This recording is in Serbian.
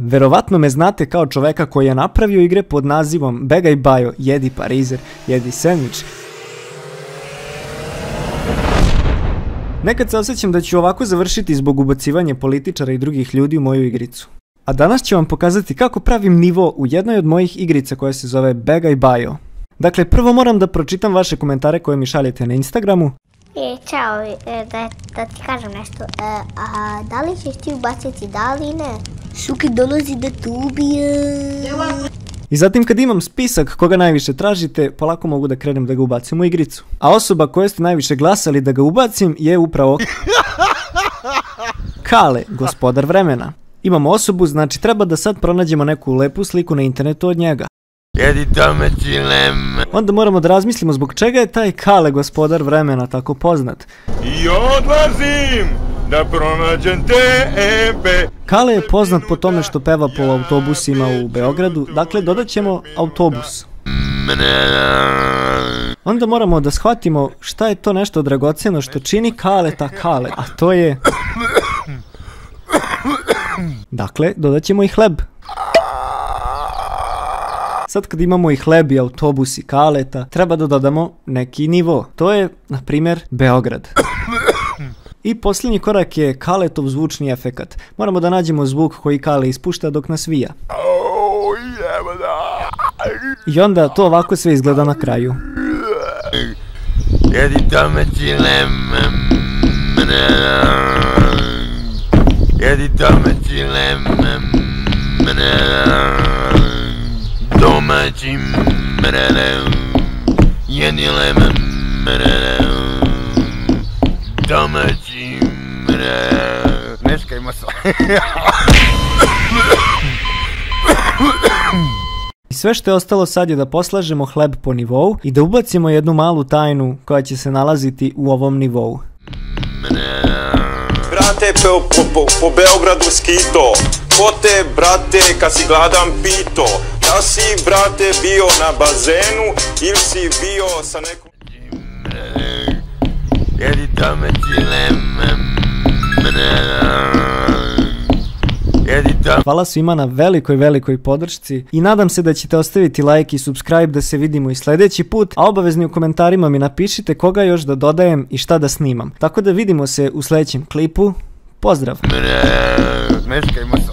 Verovatno me znate kao čoveka koji je napravio igre pod nazivom Begaj Bajo, jedi parizer, jedi sendvič. Nekad se osjećam da ću ovako završiti zbog ubacivanja političara i drugih ljudi u moju igricu. A danas ću vam pokazati kako pravim nivo u jednoj od mojih igrica koja se zove Begaj Bajo. Dakle, prvo moram da pročitam vaše komentare koje mi šaljete na Instagramu. Ćao, da ti kažem nešto. Da li ćeš ti ubaciti, da li ne? Šuki dolazi da te ubije. I zatim kad imam spisak koga najviše tražite, polako mogu da krenem da ga ubacim u igricu. A osoba koju ste najviše glasali da ga ubacim je upravo Kale, gospodar vremena. Imamo osobu, znači treba da sad pronađemo neku lepu sliku na internetu od njega. Onda moramo da razmislimo zbog čega je taj Kale, gospodar vremena, tako poznat. I odlazim da pronađem tebe. Kale je poznat po tome što peva po autobusima u Beogradu, dakle dodat ćemo autobus. Onda moramo da shvatimo šta je to nešto dragoceno što čini Kaleta Kale, a to je... Dakle, dodat ćemo i hleb. Sad kad imamo i hleb i autobus i Kaleta, treba da dodamo neki nivo. To je, na primjer, Beograd. I posljednji korak je Kaletov zvučni efekat. Moramo da nađemo zvuk koji Kale ispušta dok nas vija. I onda to ovako sve izgleda na kraju. Domaćim mrenem, jedilem mrenem, domaćim mrenem. Neškajmo se. I sve što je ostalo sad je da poslažemo hleb po nivou i da ubacimo jednu malu tajnu koja će se nalaziti u ovom nivou. Brate, po Beogradu skito, ko te, brate, kad si gladan pito? Da si, brate, bio na bazenu ili si bio sa nekom... Hvala svima na velikoj podršci i nadam se da ćete ostaviti like i subscribe da se vidimo i sljedeći put, a obavezni u komentarima mi napišite koga još da dodajem i šta da snimam. Tako da vidimo se u sljedećem klipu. Pozdrav! Neškajmo se.